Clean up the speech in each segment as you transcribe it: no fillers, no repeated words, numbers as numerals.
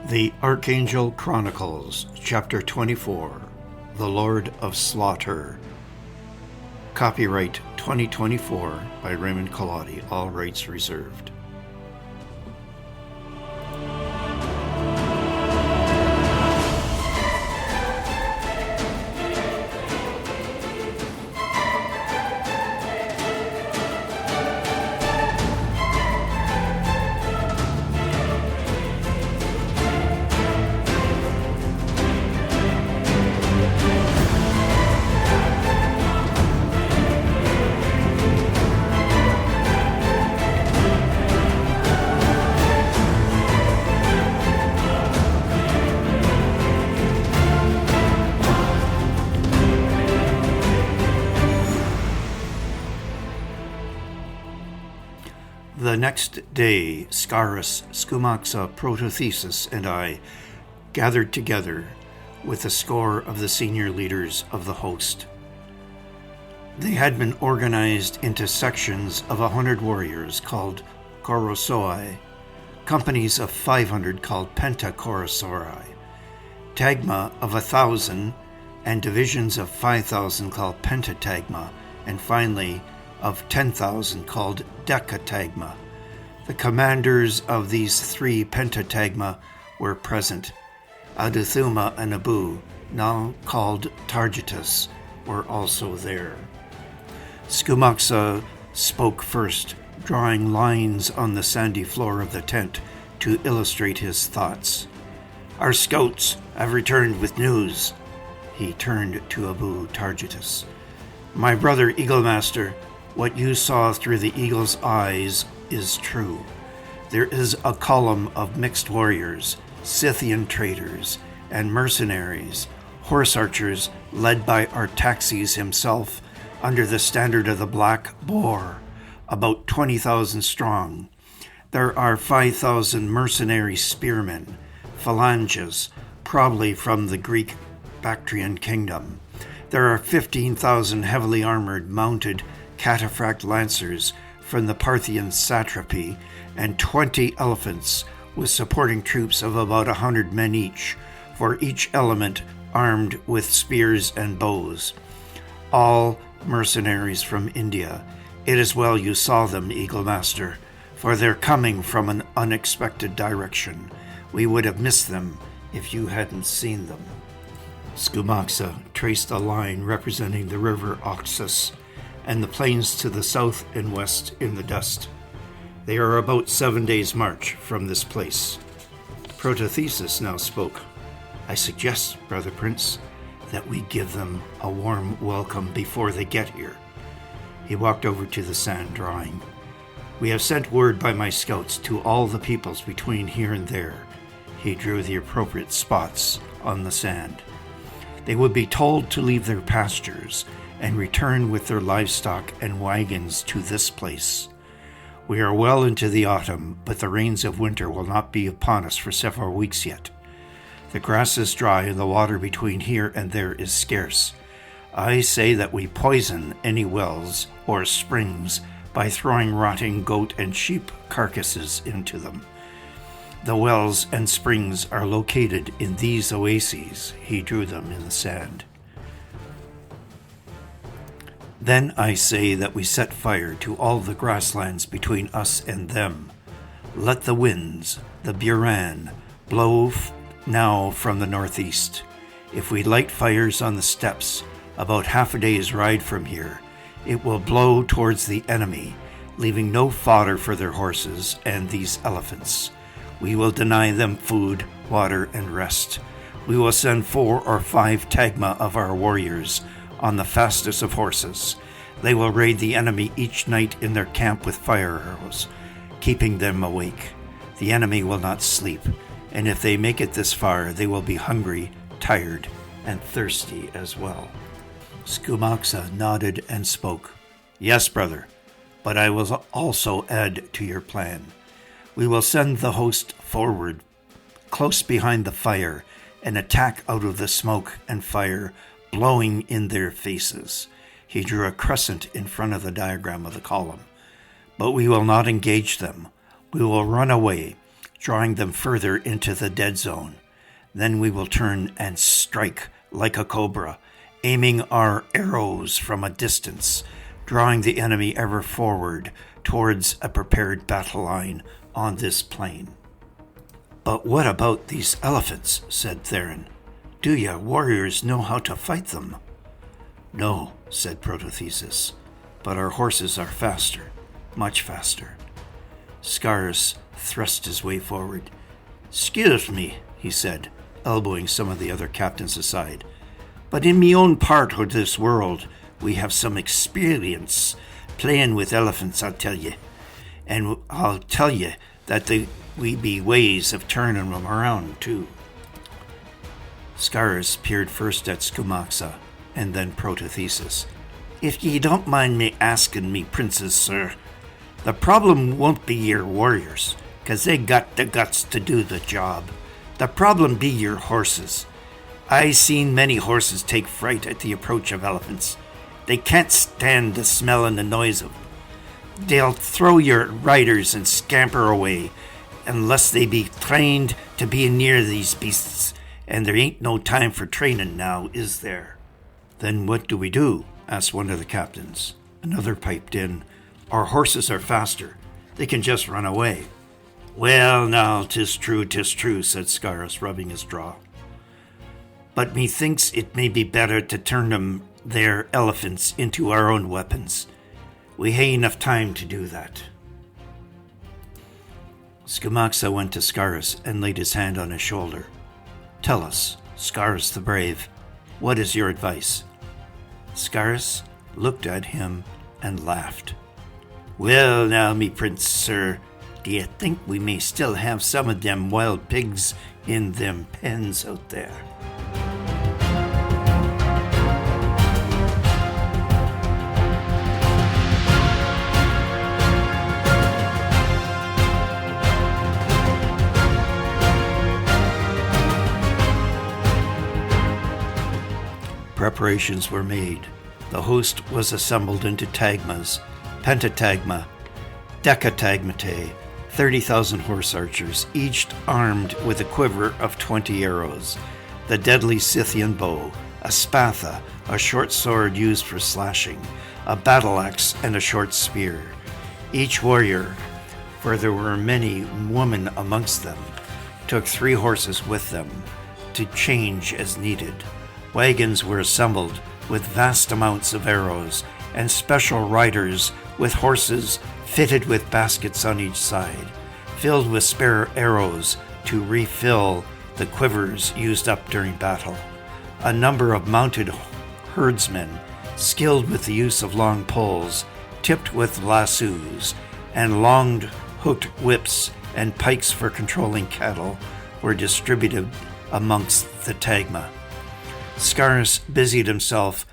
The Archangel Chronicles, Chapter 24, The Lord of Slaughter. Copyright 2024 by Raymond Collodi, all rights reserved. The next day, Scarus, Scumaxa, Protothesis, and I gathered together with a score of the senior leaders of the host. They had been organized into sections of 100 warriors called Chorosoi, companies of 500 called Pentachorosoi, tagma of 1,000, and divisions of 5,000 called Pentatagma, and finally of 10,000 called Decatagma. The commanders of these three pentatagma were present. Aduthuma and Abu, now called Targetus, were also there. Scumaxa spoke first, drawing lines on the sandy floor of the tent to illustrate his thoughts. "Our scouts have returned with news." He turned to Abu Targetus. "My brother Eaglemaster, what you saw through the eagle's eyes is true. There is a column of mixed warriors, Scythian traders, and mercenaries, horse archers led by Artaxes himself under the standard of the Black Boar, about 20,000 strong. There are 5,000 mercenary spearmen, phalanges, probably from the Greek Bactrian kingdom. There are 15,000 heavily armored mounted cataphract lancers from the Parthian satrapy, and 20 elephants with supporting troops of about 100 men each, for each element armed with spears and bows. All mercenaries from India. It is well you saw them, Eaglemaster, for they're coming from an unexpected direction. We would have missed them if you hadn't seen them." Scumaxa traced a line representing the river Oxus and the plains to the south and west in the dust. They are about 7 days' march from this place. Protothesis now spoke. "I suggest, Brother Prince, that we give them a warm welcome before they get here." He walked over to the sand drawing. "We have sent word by my scouts to all the peoples between here and there." He drew the appropriate spots on the sand. "They would be told to leave their pastures and return with their livestock and wagons to this place. We are well into the autumn, but the rains of winter will not be upon us for several weeks yet. The grass is dry and the water between here and there is scarce. I say that we poison any wells or springs by throwing rotting goat and sheep carcasses into them. The wells and springs are located in these oases." He drew them in the sand. "Then I say that we set fire to all the grasslands between us and them. Let the winds, the Buran, blow now from the northeast. If we light fires on the steppes, about half a day's ride from here, it will blow towards the enemy, leaving no fodder for their horses and these elephants. We will deny them food, water, and rest. We will send 4 or 5 tagma of our warriors on the fastest of horses. They will raid the enemy each night in their camp with fire arrows, keeping them awake. The enemy will not sleep, and if they make it this far, they will be hungry, tired, and thirsty as well." Scumaxa nodded and spoke. "Yes, brother, but I will also add to your plan. We will send the host forward, close behind the fire, and attack out of the smoke and fire blowing in their faces." He drew a crescent in front of the diagram of the column. "But we will not engage them. We will run away, drawing them further into the dead zone. Then we will turn and strike like a cobra, aiming our arrows from a distance, drawing the enemy ever forward towards a prepared battle line on this plain." "But what about these elephants?" said Theron. "Do your warriors know how to fight them?" "No," said Protothesis, "but our horses are faster, much faster." Scarus thrust his way forward. "Excuse me," he said, elbowing some of the other captains aside, "but in me own part of this world, we have some experience playing with elephants, I'll tell ye. And I'll tell ye that we be ways of turning them around, too." Scarus peered first at Scumaxa and then Protothesis. "If ye don't mind me asking me, princes, sir, the problem won't be your warriors, 'cause they got the guts to do the job. The problem be your horses. I seen many horses take fright at the approach of elephants. They can't stand the smell and the noise of them. They'll throw your riders and scamper away, unless they be trained to be near these beasts, and there ain't no time for training now, is there?" "Then what do we do?" asked one of the captains. Another piped in, "Our horses are faster. They can just run away." "Well, now, 'tis true, said Scarus, rubbing his jaw. "But methinks it may be better to turn them, their elephants, into our own weapons. We hae enough time to do that." Scumaxa went to Scarus and laid his hand on his shoulder. "Tell us, Scarus the Brave, what is your advice?" Scarus looked at him and laughed. "Well, now, me prince, sir, do you think we may still have some of them wild pigs in them pens out there?" Preparations were made. The host was assembled into tagmas, pentatagma, decatagmatae, 30,000 horse archers, each armed with a quiver of 20 arrows, the deadly Scythian bow, a spatha, a short sword used for slashing, a battle axe, and a short spear. Each warrior, for there were many women amongst them, took 3 horses with them to change as needed. Wagons were assembled with vast amounts of arrows, and special riders with horses fitted with baskets on each side, filled with spare arrows to refill the quivers used up during battle. A number of mounted herdsmen, skilled with the use of long poles, tipped with lassos, and long hooked whips and pikes for controlling cattle, were distributed amongst the tagma. Scarus busied himself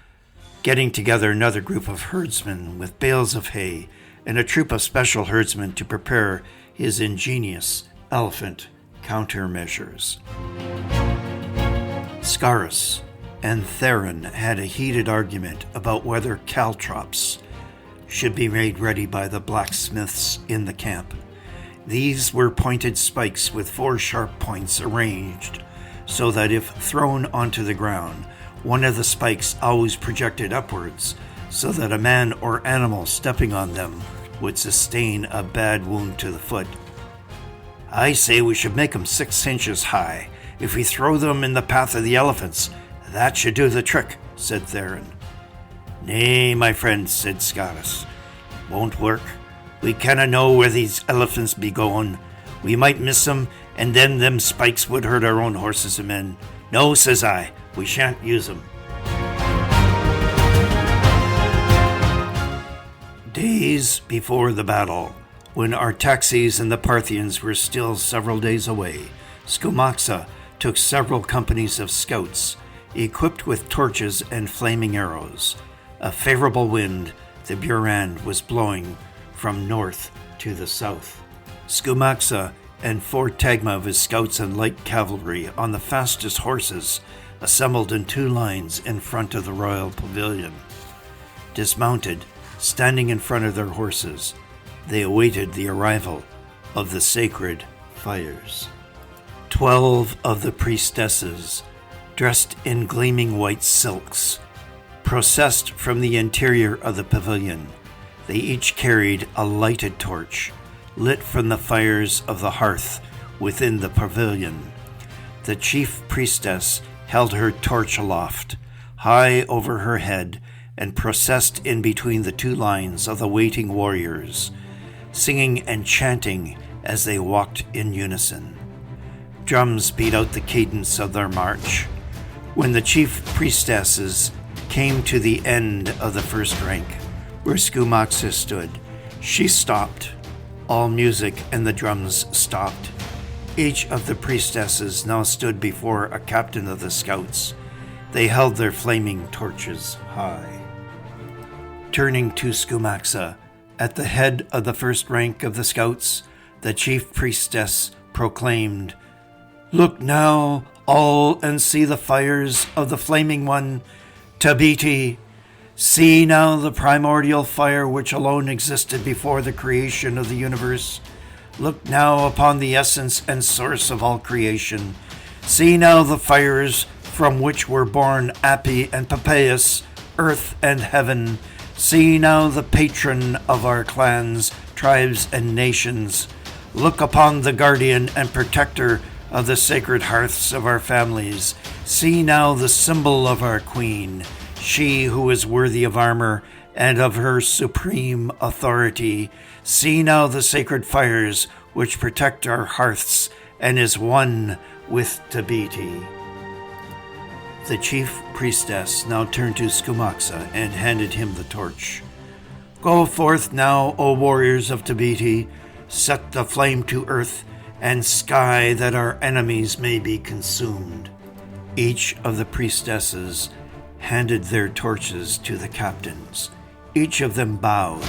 getting together another group of herdsmen with bales of hay and a troop of special herdsmen to prepare his ingenious elephant countermeasures. Scarus and Theron had a heated argument about whether caltrops should be made ready by the blacksmiths in the camp. These were pointed spikes with 4 sharp points arranged so that if thrown onto the ground, one of the spikes always projected upwards so that a man or animal stepping on them would sustain a bad wound to the foot. "I say we should make them 6 inches high. If we throw them in the path of the elephants, that should do the trick," said Theron. "Nay, my friend," said Scarus. "Won't work. We canna know where these elephants be going. We might miss them, and then them spikes would hurt our own horses and men. No, says I, we shan't use them." Days before the battle, when Artaxes and the Parthians were still several days away, Scumaxa took several companies of scouts, equipped with torches and flaming arrows. A favorable wind, the Buran, was blowing from north to the south. Scumaxa and 4 tagma of his scouts and light cavalry on the fastest horses assembled in 2 lines in front of the royal pavilion. Dismounted, standing in front of their horses, they awaited the arrival of the sacred fires. 12 of the priestesses, dressed in gleaming white silks, processed from the interior of the pavilion. They each carried a lighted torch, lit from the fires of the hearth within the pavilion. The chief priestess held her torch aloft, high over her head, and processed in between the two lines of the waiting warriors, singing and chanting as they walked in unison. Drums beat out the cadence of their march. When the chief priestesses came to the end of the first rank, where Scumaxa stood, she stopped. All music and the drums stopped. Each of the priestesses now stood before a captain of the scouts. They held their flaming torches high. Turning to Scumaxa, at the head of the first rank of the scouts, the chief priestess proclaimed, "Look now, all, and see the fires of the flaming one, Tabiti. See now the primordial fire which alone existed before the creation of the universe. Look now upon the essence and source of all creation. See now the fires from which were born Api and Papaeus, earth and heaven. See now the patron of our clans, tribes, and nations. Look upon the guardian and protector of the sacred hearths of our families. See now the symbol of our queen, she who is worthy of armor and of her supreme authority. See now the sacred fires which protect our hearths and is one with Tabiti." The chief priestess now turned to Scumaxa and handed him the torch. "Go forth now, O warriors of Tabiti, set the flame to earth and sky that our enemies may be consumed." Each of the priestesses handed their torches to the captains. Each of them bowed.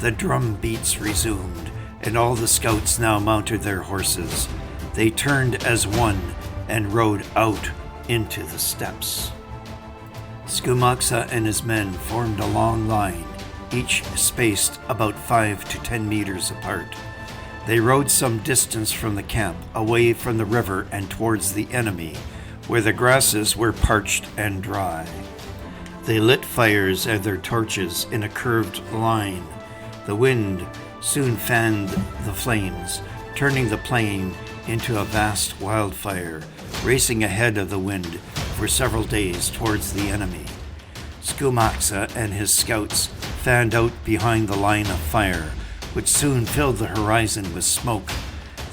The drum beats resumed, and all the scouts now mounted their horses. They turned as one and rode out into the steppes. Scumaxa and his men formed a long line, each spaced about 5 to 10 meters apart. They rode some distance from the camp, away from the river and towards the enemy, where the grasses were parched and dry. They lit fires and their torches in a curved line. The wind soon fanned the flames, turning the plain into a vast wildfire, racing ahead of the wind for several days towards the enemy. Scumaxa and his scouts fanned out behind the line of fire, which soon filled the horizon with smoke.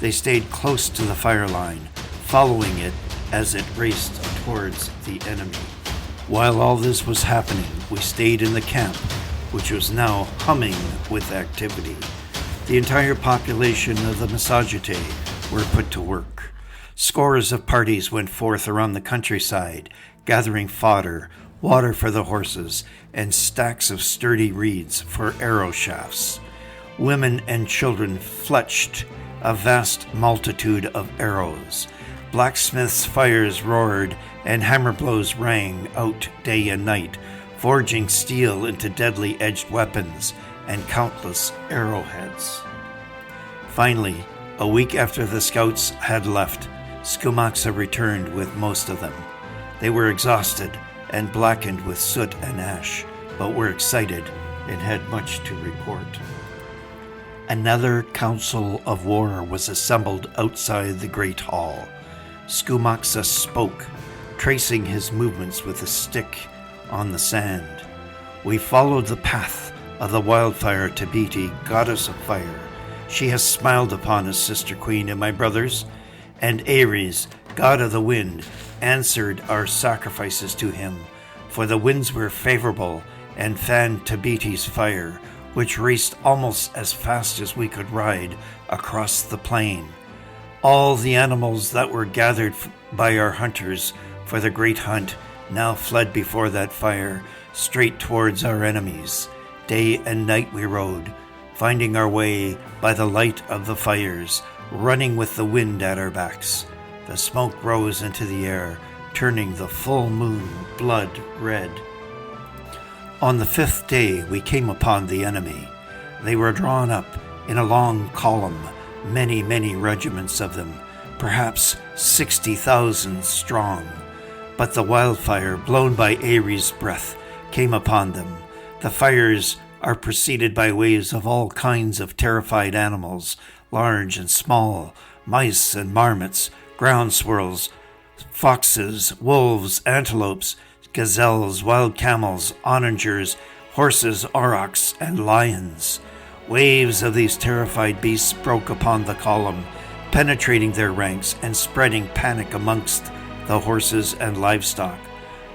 They stayed close to the fire line, following it as it raced towards the enemy. While all this was happening, we stayed in the camp, which was now humming with activity. The entire population of the Massagetae were put to work. Scores of parties went forth around the countryside, gathering fodder, water for the horses, and stacks of sturdy reeds for arrow shafts. Women and children fletched a vast multitude of arrows. Blacksmiths' fires roared, and hammer blows rang out day and night, forging steel into deadly edged weapons and countless arrowheads. Finally, a week after the scouts had left, Scumaxa returned with most of them. They were exhausted and blackened with soot and ash, but were excited and had much to report. Another council of war was assembled outside the great hall. Scumaxa spoke, tracing his movements with a stick on the sand. "We followed the path of the wildfire Tabiti, goddess of fire. She has smiled upon us, sister queen and my brothers, and Ares, god of the wind, answered our sacrifices to him, for the winds were favorable and fanned Tabiti's fire, which raced almost as fast as we could ride across the plain. All the animals that were gathered by our hunters for the great hunt now fled before that fire, straight towards our enemies. Day and night we rode, finding our way by the light of the fires, running with the wind at our backs. The smoke rose into the air, turning the full moon blood red. On the 5th day we came upon the enemy. They were drawn up in a long column, many, many regiments of them, perhaps 60,000 strong. But the wildfire, blown by Ares' breath, came upon them. The fires are preceded by waves of all kinds of terrified animals, large and small, mice and marmots, ground squirrels, foxes, wolves, antelopes, gazelles, wild camels, onagers, horses, aurochs, and lions. Waves of these terrified beasts broke upon the column, penetrating their ranks and spreading panic amongst the horses and livestock.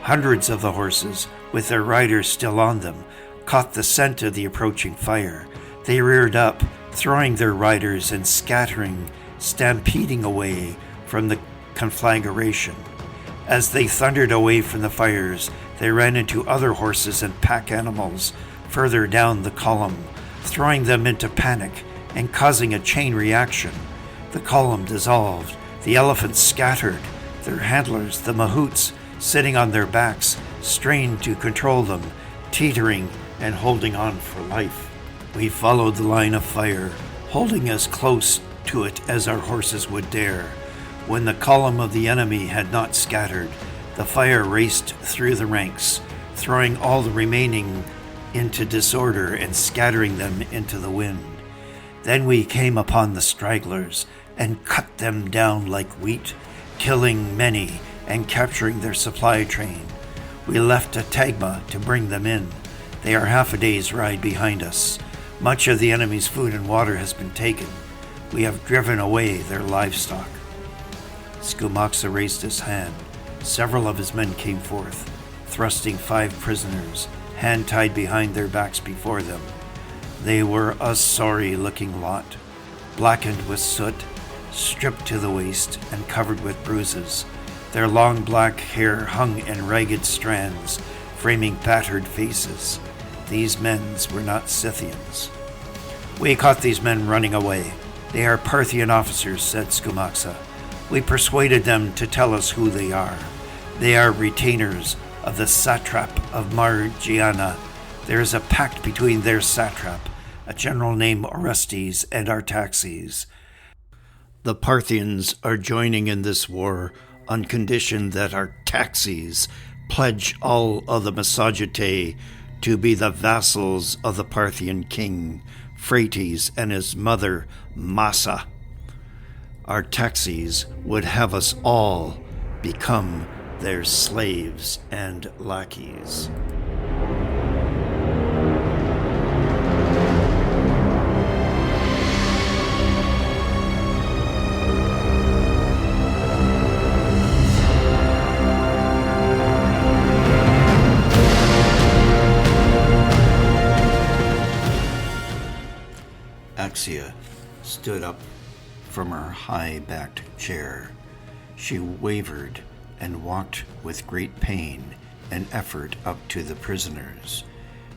Hundreds of the horses, with their riders still on them, caught the scent of the approaching fire. They reared up, throwing their riders and scattering, stampeding away from the conflagration. As they thundered away from the fires, they ran into other horses and pack animals further down the column, throwing them into panic and causing a chain reaction. The column dissolved, the elephants scattered, their handlers, the mahouts, sitting on their backs, strained to control them, teetering and holding on for life. We followed the line of fire, holding as close to it as our horses would dare. When the column of the enemy had not scattered, the fire raced through the ranks, throwing all the remaining into disorder and scattering them into the wind. Then we came upon the stragglers and cut them down like wheat, killing many and capturing their supply train. We left at Tagma to bring them in. They are half a day's ride behind us. Much of the enemy's food and water has been taken. We have driven away their livestock. Scumaxa raised his hand. Several of his men came forth, thrusting 5 prisoners, hand tied behind their backs before them. They were a sorry-looking lot, blackened with soot, stripped to the waist, and covered with bruises. Their long black hair hung in ragged strands, framing battered faces. These men were not Scythians. We caught these men running away. They are Parthian officers, said Scumaxa. We persuaded them to tell us who they are. They are retainers of the satrap of Margiana. There is a pact between their satrap, a general named Orestes, and Artaxes. The Parthians are joining in this war on condition that Artaxes pledge all of the Massagetae to be the vassals of the Parthian king, Phrates, and his mother, Massa. Artaxes would have us all become their slaves and lackeys. Axia stood up from her high-backed chair. She wavered and walked with great pain and effort up to the prisoners.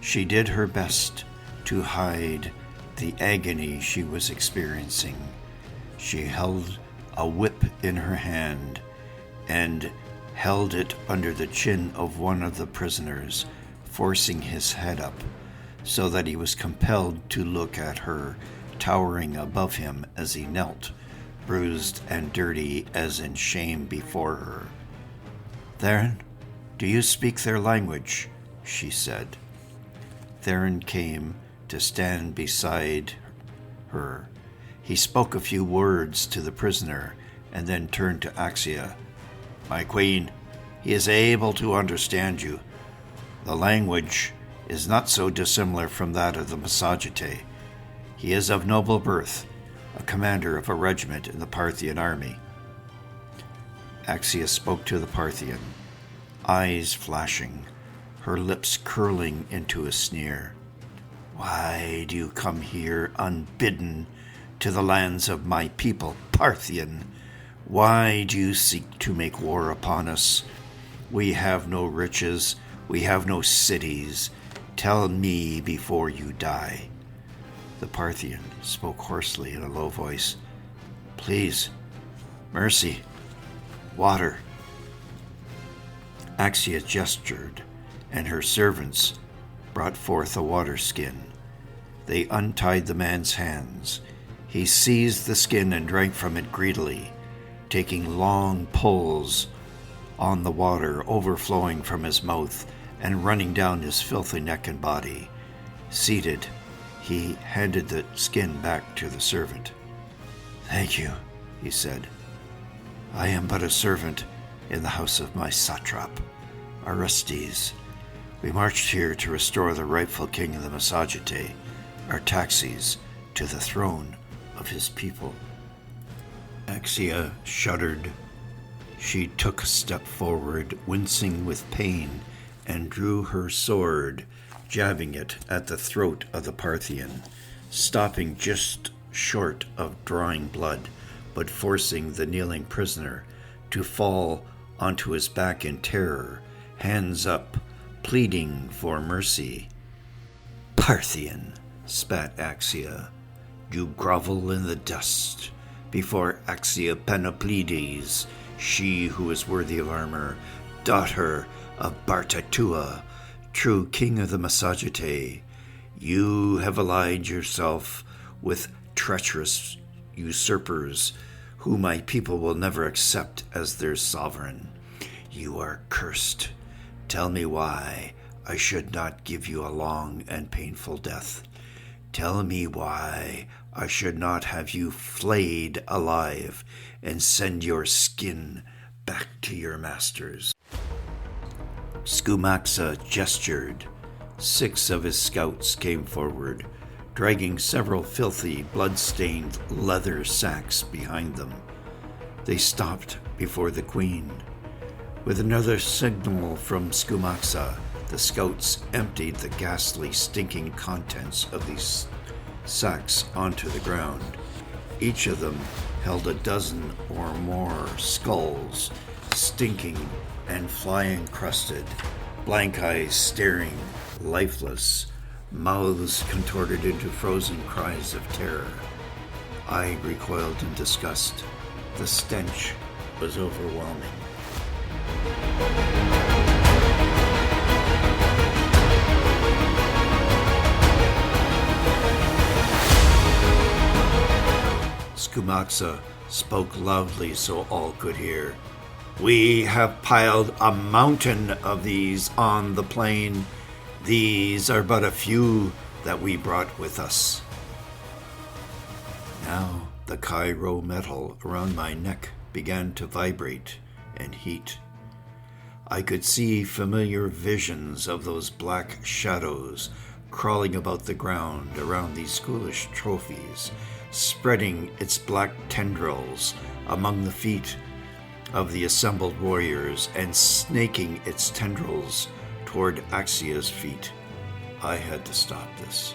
She did her best to hide the agony she was experiencing. She held a whip in her hand and held it under the chin of one of the prisoners, forcing his head up so that he was compelled to look at her towering above him as he knelt, bruised and dirty as in shame before her. "Theron, do you speak their language?" she said. Theron came to stand beside her. He spoke a few words to the prisoner and then turned to Axia. "My queen, he is able to understand you. The language is not so dissimilar from that of the Massagetae. He is of noble birth, a commander of a regiment in the Parthian army." Axia spoke to the Parthian, eyes flashing, her lips curling into a sneer. "Why do you come here unbidden to the lands of my people, Parthian? Why do you seek to make war upon us? We have no riches, we have no cities. Tell me before you die." The Parthian spoke hoarsely in a low voice. "Please, mercy, water." Axia gestured, and her servants brought forth a water skin. They untied the man's hands. He seized the skin and drank from it greedily, taking long pulls on the water overflowing from his mouth and running down his filthy neck and body. Seated, he handed the skin back to the servant. "Thank you," he said. "I am but a servant in the house of my satrap, Orestes. We marched here to restore the rightful king of the Massagetae, Artaxes, to the throne of his people." Axia shuddered. She took a step forward, wincing with pain, and drew her sword, jabbing it at the throat of the Parthian, stopping just short of drawing blood, but forcing the kneeling prisoner to fall onto his back in terror, hands up, pleading for mercy. "Parthian," spat Axia, "you grovel in the dust before Axia Panopleides, she who is worthy of armor, daughter of Bartatua, true king of the Massagetae. You have allied yourself with treacherous usurpers who my people will never accept as their sovereign. You are cursed. Tell me why I should not give you a long and painful death. Tell me why I should not have you flayed alive and send your skin back to your masters." Scumaxa gestured. 6 of his scouts came forward, dragging several filthy, blood-stained leather sacks behind them. They stopped before the queen. With another signal from Scumaxa, the scouts emptied the ghastly, stinking contents of these sacks onto the ground. Each of them held a dozen or more skulls, stinking and fly-encrusted, blank eyes staring, lifeless, mouths contorted into frozen cries of terror. I recoiled in disgust. The stench was overwhelming. Scumaxa spoke loudly so all could hear. "We have piled a mountain of these on the plain. These are but a few that we brought with us." Now the Cairo metal around my neck began to vibrate and heat. I could see familiar visions of those black shadows crawling about the ground around these ghoulish trophies, spreading its black tendrils among the feet of the assembled warriors and snaking its tendrils toward Axia's feet. I had to stop this.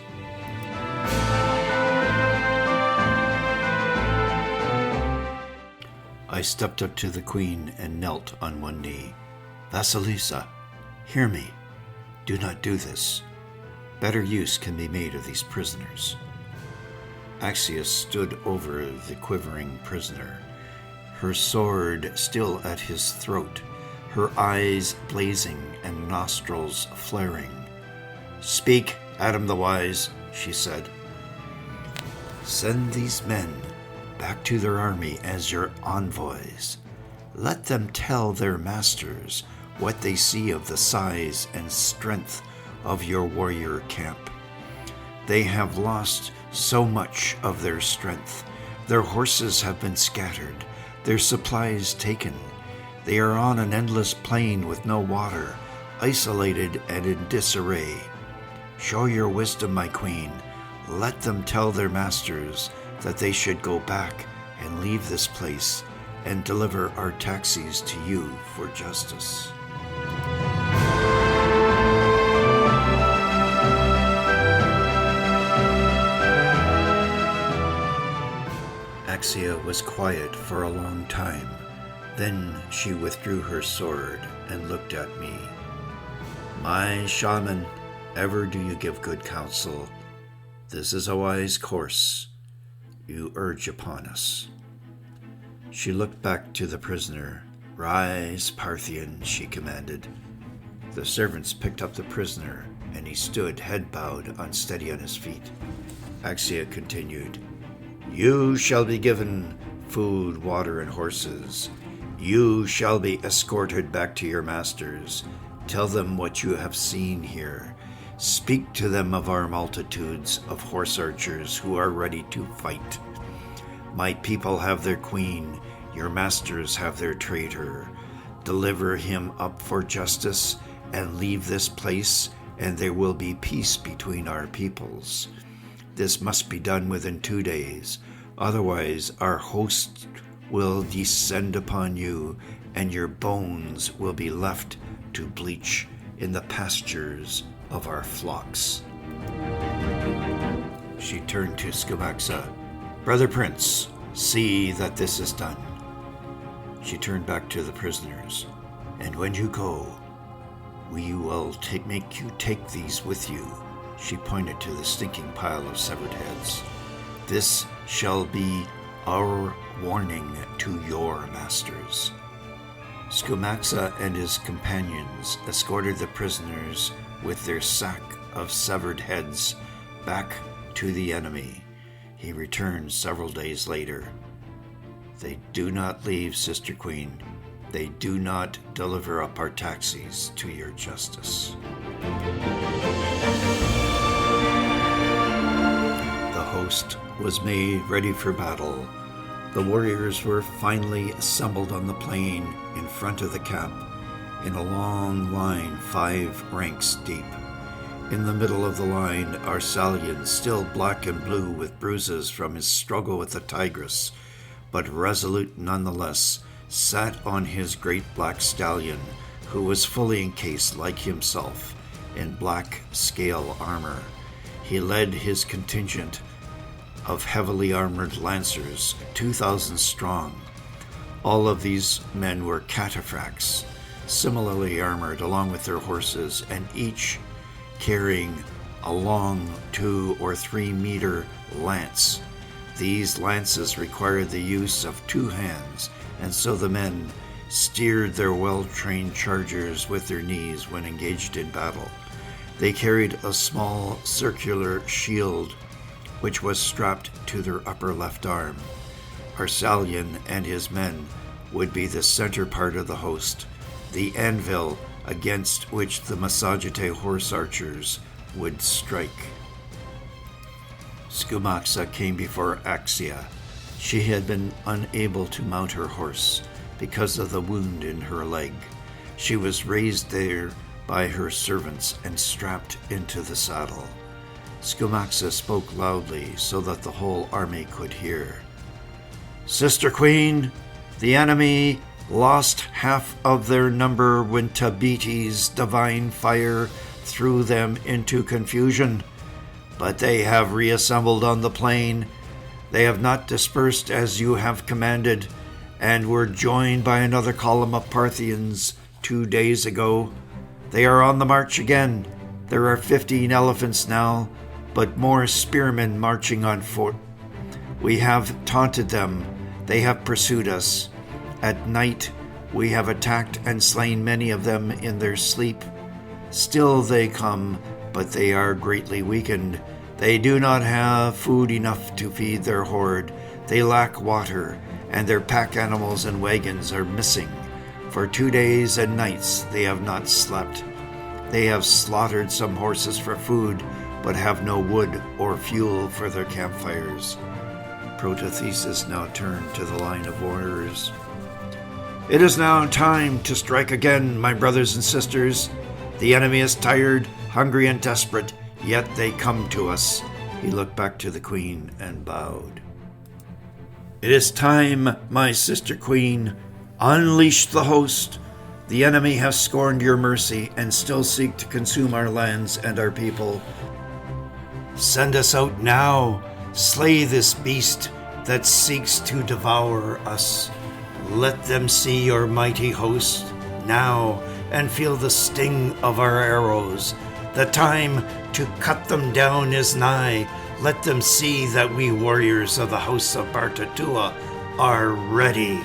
I stepped up to the queen and knelt on one knee. "Vasilisa, hear me. Do not do this. Better use can be made of these prisoners." Axia stood over the quivering prisoner, her sword still at his throat, her eyes blazing and nostrils flaring. "Speak, Adam the Wise," she said. "Send these men back to their army as your envoys. Let them tell their masters what they see of the size and strength of your warrior camp. They have lost so much of their strength. Their horses have been scattered, their supplies taken. They are on an endless plain with no water, isolated and in disarray. Show your wisdom, my queen. Let them tell their masters that they should go back and leave this place and deliver Artaxes to you for justice." Axia was quiet for a long time. Then she withdrew her sword and looked at me. "My shaman, ever do you give good counsel. This is a wise course you urge upon us." She looked back to the prisoner. "Rise, Parthian," she commanded. The servants picked up the prisoner, and he stood, head bowed, unsteady on his feet. Axia continued, You shall be given food, water, and horses. You shall be escorted back to your masters. Tell them what you have seen here. Speak to them of our multitudes of horse archers who are ready to fight. My people have their queen. Your masters have their traitor. Deliver him up for justice and leave this place, and there will be peace between our peoples. This must be done within 2 days. Otherwise, our host will descend upon you, and your bones will be left to bleach in the pastures of our flocks. She turned to Scumaxa. Brother Prince, see that this is done. She turned back to the prisoners. And when you go, we will make you take these with you. She pointed to the stinking pile of severed heads. This shall be our warning to your masters. Scumaxa and his companions escorted the prisoners with their sack of severed heads back to the enemy. He returned several days later. They do not leave, Sister Queen. They do not deliver up Artaxes to your justice. The host was made ready for battle. The warriors were finally assembled on the plain in front of the camp, in a long line 5 ranks deep. In the middle of the line, Arsacian, still black and blue with bruises from his struggle with the tigress, but resolute nonetheless, sat on his great black stallion, who was fully encased like himself in black scale armor. He led his contingent of heavily armored lancers, 2,000 strong. All of these men were cataphracts, similarly armored along with their horses, and each carrying a long 2 or 3 meter lance. These lances required the use of 2 hands, and so the men steered their well-trained chargers with their knees when engaged in battle. They carried a small circular shield which was strapped to their upper left arm. Arsacian and his men would be the center part of the host, the anvil against which the Massagetae horse archers would strike. Scumaxa came before Axia. She had been unable to mount her horse because of the wound in her leg. She was raised there by her servants and strapped into the saddle. Scumaxa spoke loudly so that the whole army could hear. Sister Queen, the enemy lost half of their number when Tabiti's divine fire threw them into confusion, but they have reassembled on the plain. They have not dispersed as you have commanded, and were joined by another column of Parthians 2 days ago. They are on the march again. There are 15 elephants now, but more spearmen marching on foot. We have taunted them. They have pursued us. At night, we have attacked and slain many of them in their sleep. Still they come, but they are greatly weakened. They do not have food enough to feed their horde. They lack water, and their pack animals and wagons are missing. For 2 days and nights they have not slept. They have slaughtered some horses for food, but have no wood or fuel for their campfires. Protothesis now turned to the line of warriors. It is now time to strike again, my brothers and sisters. The enemy is tired, hungry, and desperate, yet they come to us. He looked back to the queen and bowed. It is time, my sister queen. Unleash the host. The enemy has scorned your mercy and still seek to consume our lands and our people. Send us out now. Slay this beast that seeks to devour us. Let them see your mighty host now and feel the sting of our arrows. The time to cut them down is nigh. Let them see that we warriors of the house of Bartatua are ready.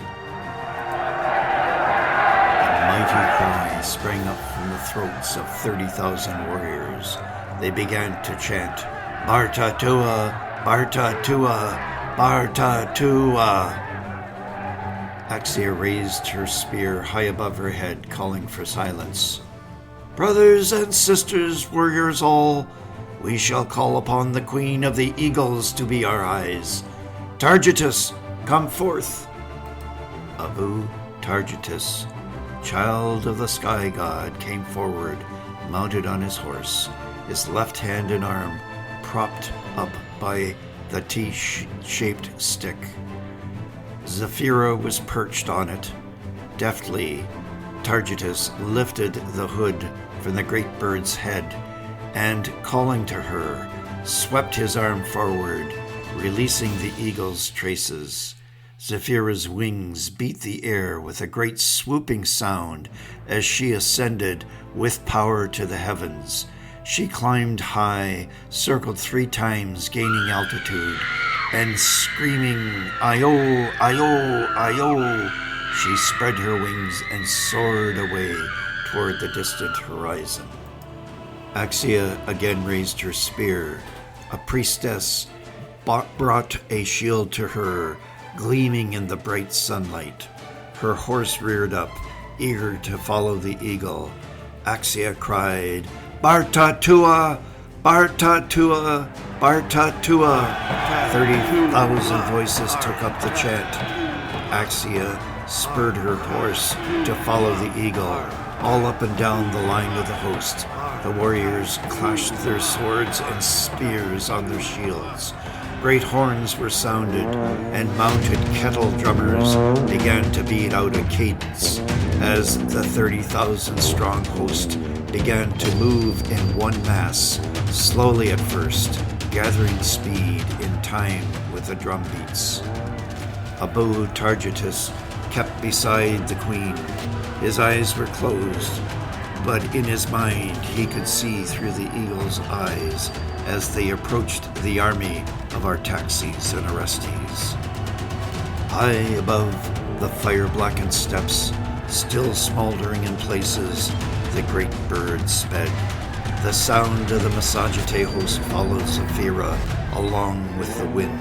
A mighty cry sprang up from the throats of 30,000 warriors. They began to chant, Bartatua, Bartatua, Bartatua! Axia raised her spear high above her head, calling for silence. Brothers and sisters, warriors all, we shall call upon the queen of the eagles to be our eyes. Targetus, come forth. Abu Targetus, child of the sky god, came forward, mounted on his horse, his left hand and arm propped up by the T-shaped stick. Zephyria was perched on it. Deftly, Targetus lifted the hood from the great bird's head and, calling to her, swept his arm forward, releasing the eagle's traces. Zephyria's wings beat the air with a great swooping sound as she ascended with power to the heavens. She climbed high, circled 3 times, gaining altitude, and screaming, "Io, Io, Io!" she spread her wings and soared away toward the distant horizon. Axia again raised her spear. A priestess brought a shield to her, gleaming in the bright sunlight. Her horse reared up, eager to follow the eagle. Axia cried, "Bartatua! Bartatua! Bartatua!" 30,000 voices took up the chant. Axia spurred her horse to follow the eagle, all up and down the line of the host. The warriors clashed their swords and spears on their shields. Great horns were sounded, and mounted kettle drummers began to beat out a cadence as the 30,000-strong host began to move in one mass, slowly at first, gathering speed in time with the drum beats. Abu Targetus kept beside the queen. His eyes were closed, but in his mind he could see through the eagle's eyes as they approached the army of Artaxes and Orestes. High above the fire-blackened steppes, still smoldering in places, the great bird sped. The sound of the Massagetae host followed Zephyria along with the wind.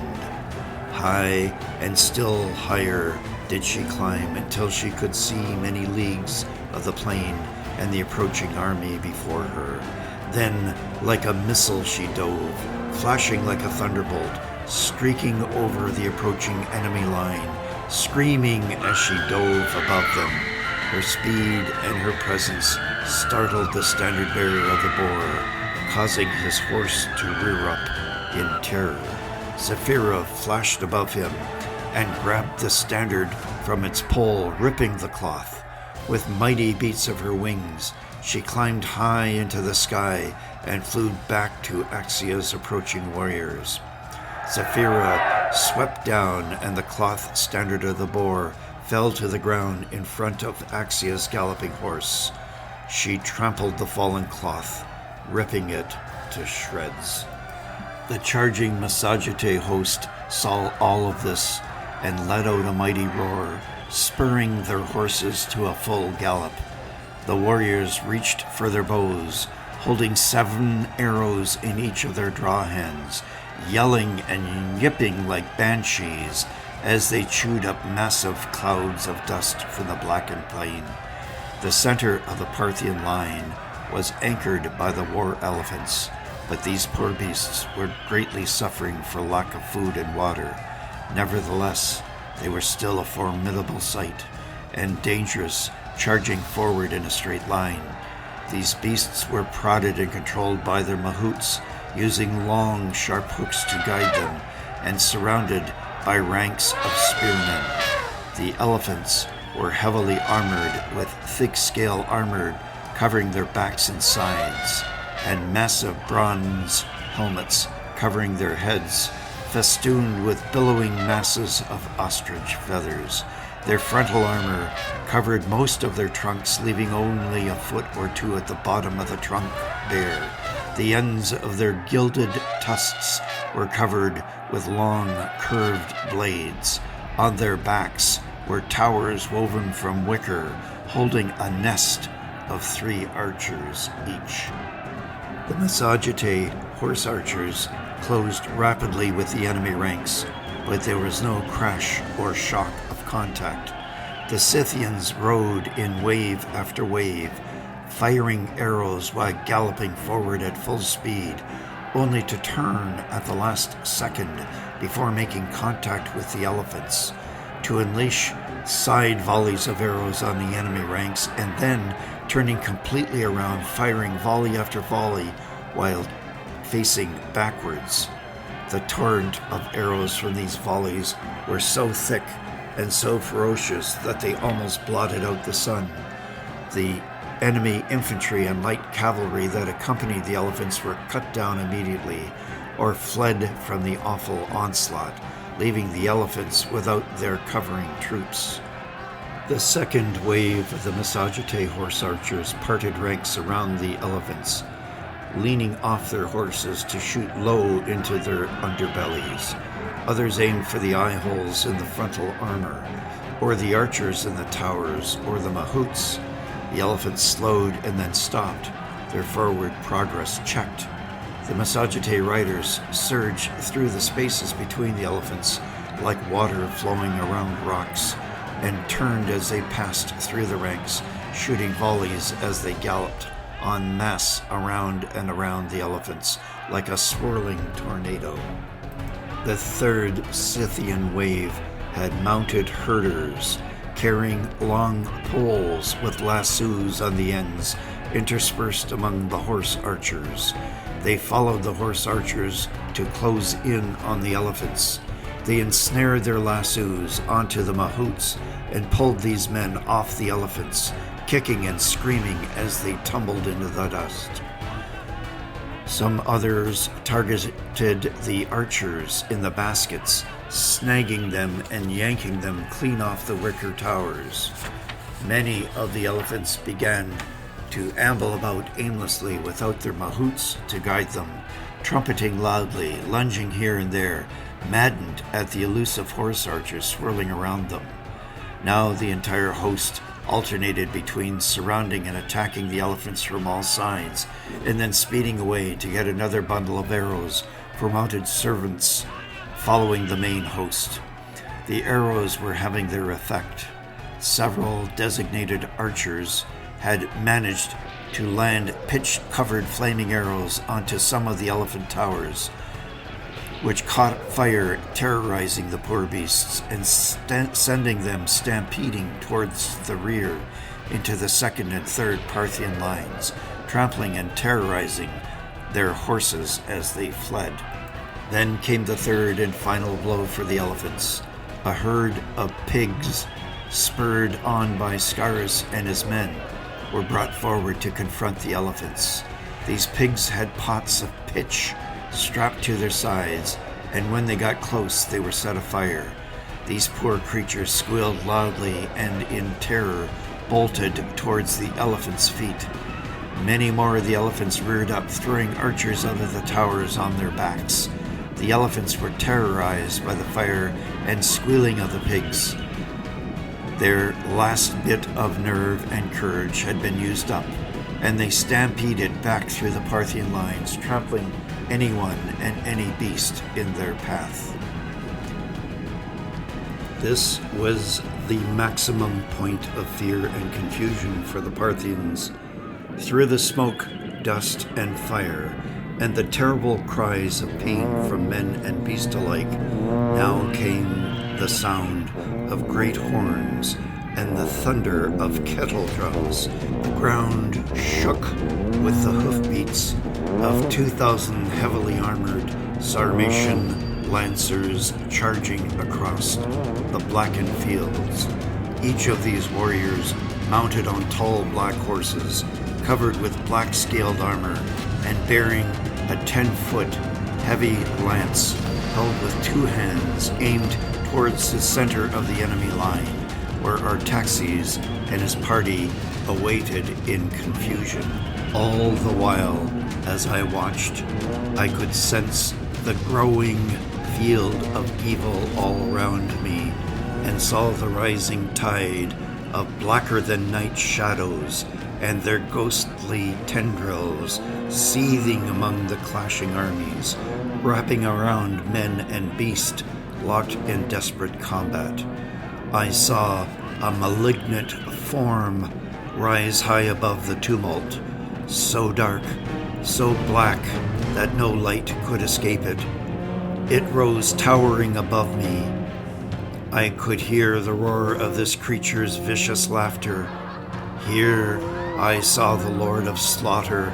High and still higher did she climb until she could see many leagues of the plain and the approaching army before her. Then, like a missile she dove, flashing like a thunderbolt, streaking over the approaching enemy line, screaming as she dove above them. Her speed and her presence startled the standard-bearer of the boar, causing his horse to rear up in terror. Zephyria flashed above him and grabbed the standard from its pole, ripping the cloth. With mighty beats of her wings, she climbed high into the sky and flew back to Axia's approaching warriors. Zephyria swept down, and the cloth standard of the boar fell to the ground in front of Axia's galloping horse. She trampled the fallen cloth, ripping it to shreds. The charging Massagetae host saw all of this and let out a mighty roar, spurring their horses to a full gallop. The warriors reached for their bows, holding 7 arrows in each of their draw hands, yelling and yipping like banshees as they chewed up massive clouds of dust from the blackened plain. The center of the Parthian line was anchored by the war elephants, but these poor beasts were greatly suffering for lack of food and water. Nevertheless, they were still a formidable sight, and dangerous, charging forward in a straight line. These beasts were prodded and controlled by their mahouts, using long, sharp hooks to guide them, and surrounded by ranks of spearmen. The elephants were heavily armored with thick scale armor covering their backs and sides, and massive bronze helmets covering their heads, festooned with billowing masses of ostrich feathers. Their frontal armor covered most of their trunks, leaving only a foot or two at the bottom of the trunk bare. The ends of their gilded tusks were covered with long, curved blades. On their backs were towers woven from wicker, holding a nest of 3 archers each. The Massagetae horse archers closed rapidly with the enemy ranks. but there was no crash or shock of contact. The Scythians rode in wave after wave, firing arrows while galloping forward at full speed, only to turn at the last second before making contact with the elephants, to unleash side volleys of arrows on the enemy ranks, and then turning completely around, firing volley after volley while facing backwards. The torrent of arrows from these volleys were so thick and so ferocious that they almost blotted out the sun. The enemy infantry and light cavalry that accompanied the elephants were cut down immediately, or fled from the awful onslaught, leaving the elephants without their covering troops. The second wave of the Massagetae horse archers parted ranks around the elephants, leaning off their horses to shoot low into their underbellies. Others aimed for the eye holes in the frontal armor, or the archers in the towers, or the mahouts. The elephants slowed and then stopped, their forward progress checked. The Massagetae riders surged through the spaces between the elephants like water flowing around rocks, and turned as they passed through the ranks, shooting volleys as they galloped en masse around and around the elephants like a swirling tornado. The third Scythian wave had mounted herders, carrying long poles with lassos on the ends, interspersed among the horse archers. They followed the horse archers to close in on the elephants. They ensnared their lassos onto the mahouts and pulled these men off the elephants, kicking and screaming as they tumbled into the dust. Some others targeted the archers in the baskets, snagging them and yanking them clean off the wicker towers. Many of the elephants began to amble about aimlessly without their mahouts to guide them, trumpeting loudly, lunging here and there, maddened at the elusive horse archers swirling around them. Now the entire host alternated between surrounding and attacking the elephants from all sides, and then speeding away to get another bundle of arrows for mounted servants following the main host. The arrows were having their effect. Several designated archers had managed to land pitch-covered flaming arrows onto some of the elephant towers, which caught fire, terrorizing the poor beasts and sending them stampeding towards the rear into the second and third Parthian lines, trampling and terrorizing their horses as they fled. Then came the third and final blow for the elephants. A herd of pigs, spurred on by Scarus and his men, were brought forward to confront the elephants. These pigs had pots of pitch strapped to their sides, and when they got close, they were set afire. These poor creatures squealed loudly and in terror bolted towards the elephants' feet. Many more of the elephants reared up, throwing archers out of the towers on their backs. The elephants were terrorized by the fire and squealing of the pigs. Their last bit of nerve and courage had been used up, and they stampeded back through the Parthian lines, trampling anyone and any beast in their path. This was the maximum point of fear and confusion for the Parthians. Through the smoke, dust, and fire, and the terrible cries of pain from men and beast alike, now came the sound of great horns and the thunder of kettle drums. The ground shook with the hoofbeats of 2,000 heavily armored Sarmatian lancers charging across the blackened fields. Each of these warriors mounted on tall black horses, covered with black scaled armor, and bearing a 10-foot heavy lance held with two hands aimed towards the center of the enemy line, where Artaxes and his party awaited in confusion. All the while, as I watched, I could sense the growing field of evil all around me, and saw the rising tide of blacker-than-night shadows and their ghostly tendrils seething among the clashing armies, wrapping around men and beast locked in desperate combat. I saw a malignant form rise high above the tumult, so dark, so black that no light could escape it. It rose towering above me. I could hear the roar of this creature's vicious laughter. Here I saw the Lord of Slaughter,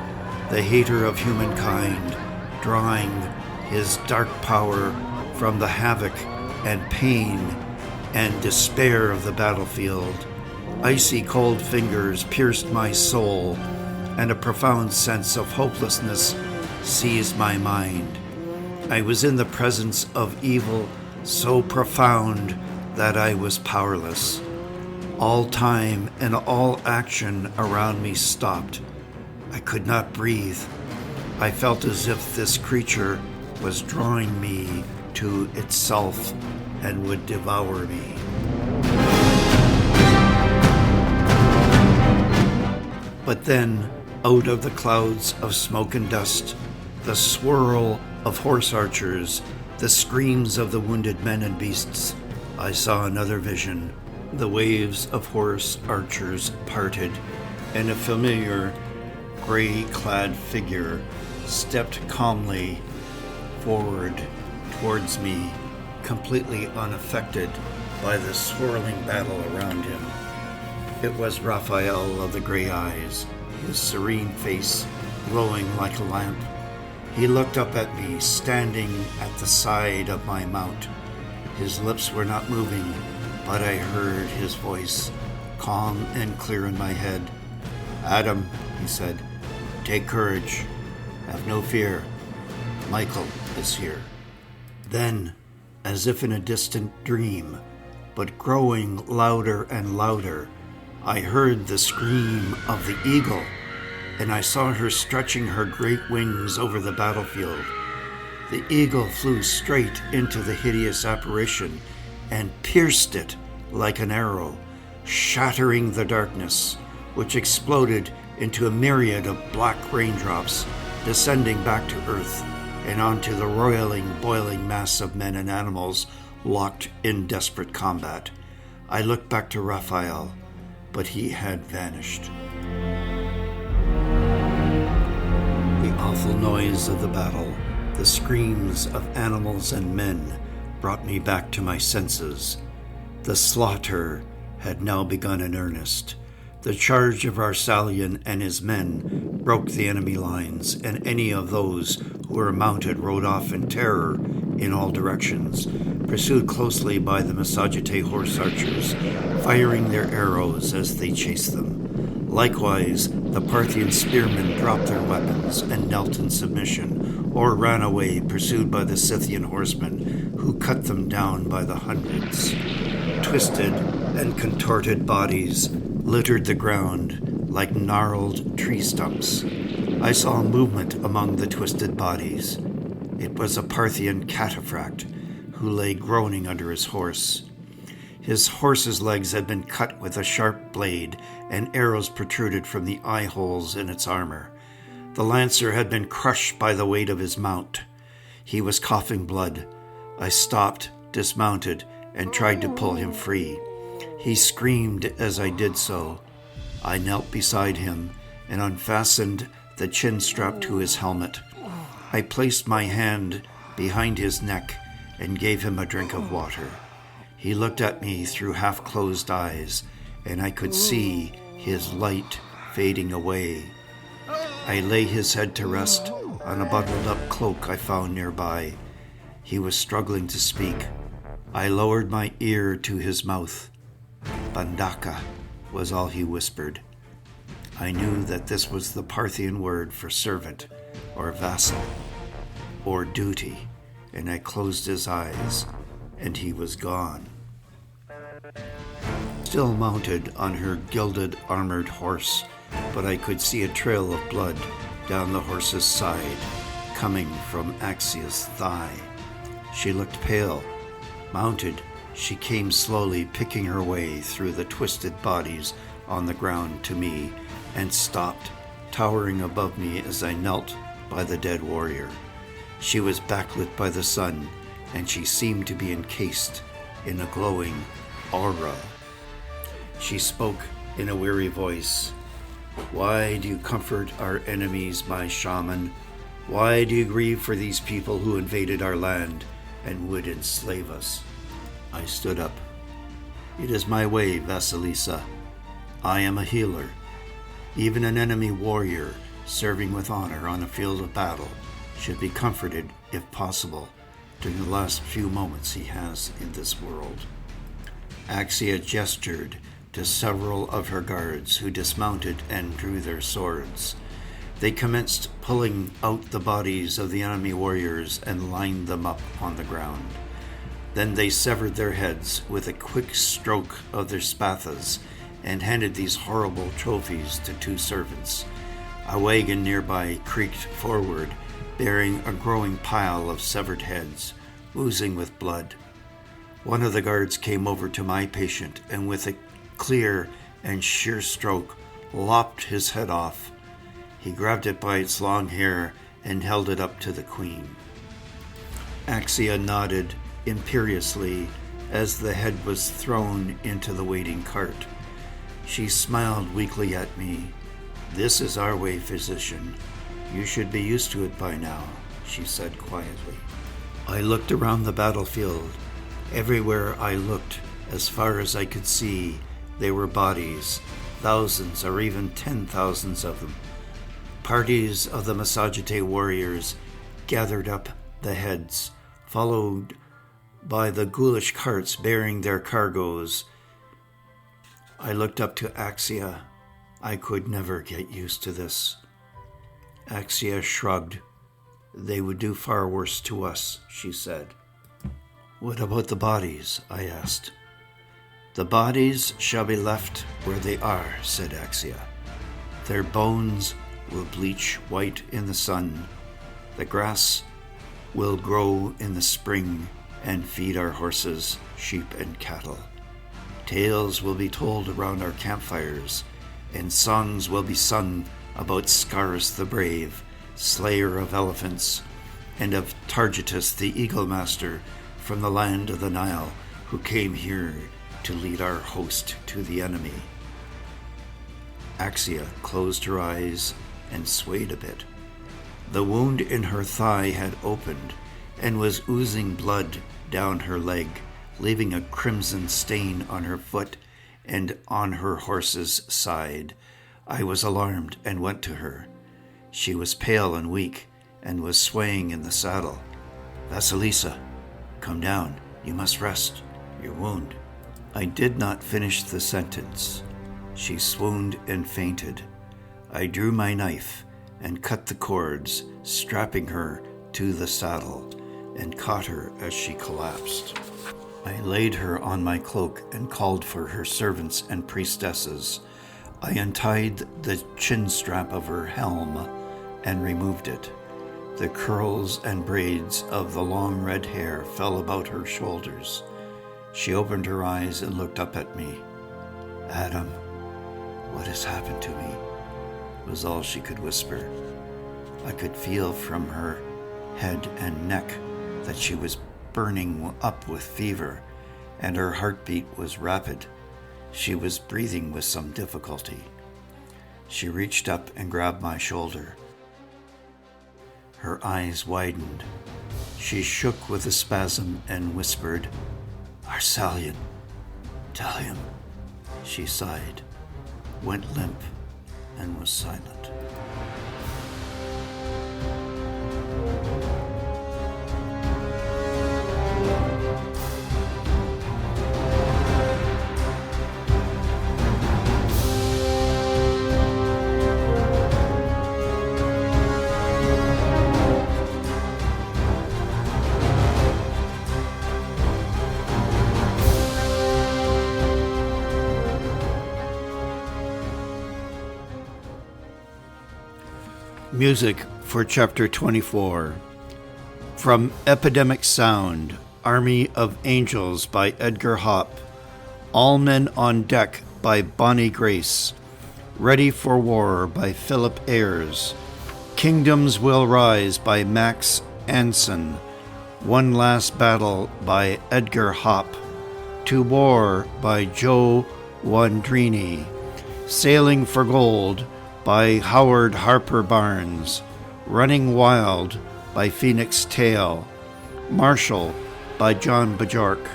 the hater of humankind, drawing his dark power from the havoc and pain and despair of the battlefield. Icy cold fingers pierced my soul, and a profound sense of hopelessness seized my mind. I was in the presence of evil so profound that I was powerless. All time and all action around me stopped. I could not breathe. I felt as if this creature was drawing me to itself and would devour me. But then, out of the clouds of smoke and dust, the swirl of horse archers, the screams of the wounded men and beasts, I saw another vision. The waves of horse archers parted, and a familiar gray-clad figure stepped calmly forward towards me, completely unaffected by the swirling battle around him. It was Raphael of the gray eyes, his serene face glowing like a lamp. He looked up at me, standing at the side of my mount. His lips were not moving, but I heard his voice, calm and clear in my head. "Adam," he said, "take courage. Have no fear. Michael is here." Then, as if in a distant dream, but growing louder and louder, I heard the scream of the eagle, and I saw her stretching her great wings over the battlefield. The eagle flew straight into the hideous apparition and pierced it like an arrow, shattering the darkness, which exploded into a myriad of black raindrops, descending back to earth and onto the roiling, boiling mass of men and animals locked in desperate combat. I looked back to Raphael, but he had vanished. The awful noise of the battle, the screams of animals and men, brought me back to my senses. The slaughter had now begun in earnest. The charge of Arsalian and his men broke the enemy lines, and any of those who were mounted rode off in terror in all directions, pursued closely by the Massagetae horse archers, firing their arrows as they chased them. Likewise, the Parthian spearmen dropped their weapons and knelt in submission, or ran away, pursued by the Scythian horsemen, who cut them down by the hundreds. Twisted and contorted bodies littered the ground like gnarled tree stumps. I saw movement among the twisted bodies. It was a Parthian cataphract who lay groaning under his horse. His horse's legs had been cut with a sharp blade, and arrows protruded from the eye holes in its armor. The lancer had been crushed by the weight of his mount. He was coughing blood. I stopped, dismounted, and tried to pull him free. He screamed as I did so. I knelt beside him and unfastened the chin strap to his helmet. I placed my hand behind his neck and gave him a drink of water. He looked at me through half-closed eyes, and I could see his light fading away. I lay his head to rest on a bundled-up cloak I found nearby. He was struggling to speak. I lowered my ear to his mouth. "Bandaka" was all he whispered. I knew that this was the Parthian word for servant, or vassal, or duty, and I closed his eyes, and he was gone. Still mounted on her gilded, armored horse, but I could see a trail of blood down the horse's side, coming from Axia's thigh. She looked pale. Mounted, she came slowly, picking her way through the twisted bodies on the ground to me, and stopped, towering above me as I knelt by the dead warrior. She was backlit by the sun, and she seemed to be encased in a glowing aura. She spoke in a weary voice. "Why do you comfort our enemies, my shaman? Why do you grieve for these people who invaded our land and would enslave us?" I stood up. "It is my way, Vasilisa. I am a healer. Even an enemy warrior serving with honor on a field of battle should be comforted, if possible, during the last few moments he has in this world." Axia gestured to several of her guards, who dismounted and drew their swords. They commenced pulling out the bodies of the enemy warriors and lined them up on the ground. Then they severed their heads with a quick stroke of their spathas and handed these horrible trophies to two servants. A wagon nearby creaked forward, bearing a growing pile of severed heads, oozing with blood. One of the guards came over to my patient and with a clear and sheer stroke lopped his head off. He grabbed it by its long hair and held it up to the queen. Axia nodded imperiously as the head was thrown into the waiting cart. She smiled weakly at me. "This is our way, physician. You should be used to it by now," she said quietly. I looked around the battlefield. Everywhere I looked, as far as I could see, there were bodies, thousands or even 10,000s of them. Parties of the Massagetae warriors gathered up the heads, followed by the ghoulish carts bearing their cargoes. I looked up to Axia. I could never get used to this. Axia shrugged. "They would do far worse to us," she said. "What about the bodies?" I asked. "The bodies shall be left where they are," said Axia. "Their bones will bleach white in the sun. The grass will grow in the spring and feed our horses, sheep, and cattle. Tales will be told around our campfires, and songs will be sung about Scarus the brave, slayer of elephants, and of Targetus the eagle master from the land of the Nile, who came here to lead our host to the enemy." Axia closed her eyes and swayed a bit. The wound in her thigh had opened and was oozing blood down her leg, leaving a crimson stain on her foot and on her horse's side. I was alarmed and went to her. She was pale and weak and was swaying in the saddle. "Vasilisa, come down. You must rest. Your wound." I did not finish the sentence. She swooned and fainted. I drew my knife and cut the cords, strapping her to the saddle, and caught her as she collapsed. I laid her on my cloak and called for her servants and priestesses. I untied the chin strap of her helm and removed it. The curls and braids of the long red hair fell about her shoulders. She opened her eyes and looked up at me. "Adam, what has happened to me?" was all she could whisper. I could feel from her head and neck that she was burning up with fever, and her heartbeat was rapid. She was breathing with some difficulty. She reached up and grabbed my shoulder. Her eyes widened. She shook with a spasm and whispered, "Arsalan, tell him." She sighed, went limp, and was silent. Music for Chapter 24. From Epidemic Sound, Army of Angels by Edgar Hopp. All Men on Deck by Bonnie Grace. Ready for War by Philip Ayres. Kingdoms Will Rise by Max Anson. One Last Battle by Edgar Hopp. To War by Joe Wandrini. Sailing for Gold by Howard Harper Barnes. Running Wild by Phoenix Tale. Marshall by John Bajork.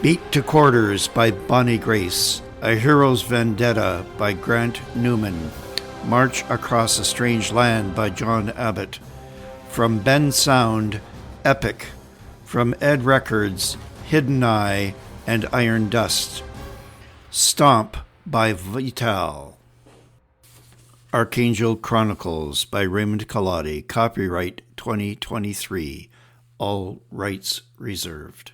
Beat to Quarters by Bonnie Grace. A Hero's Vendetta by Grant Newman. March Across a Strange Land by John Abbott. From Ben Sound, Epic. From Ed Records, Hidden Eye and Iron Dust. Stomp by Vital. Archangel Chronicles by Raymond Collodi. Copyright 2023. All rights reserved.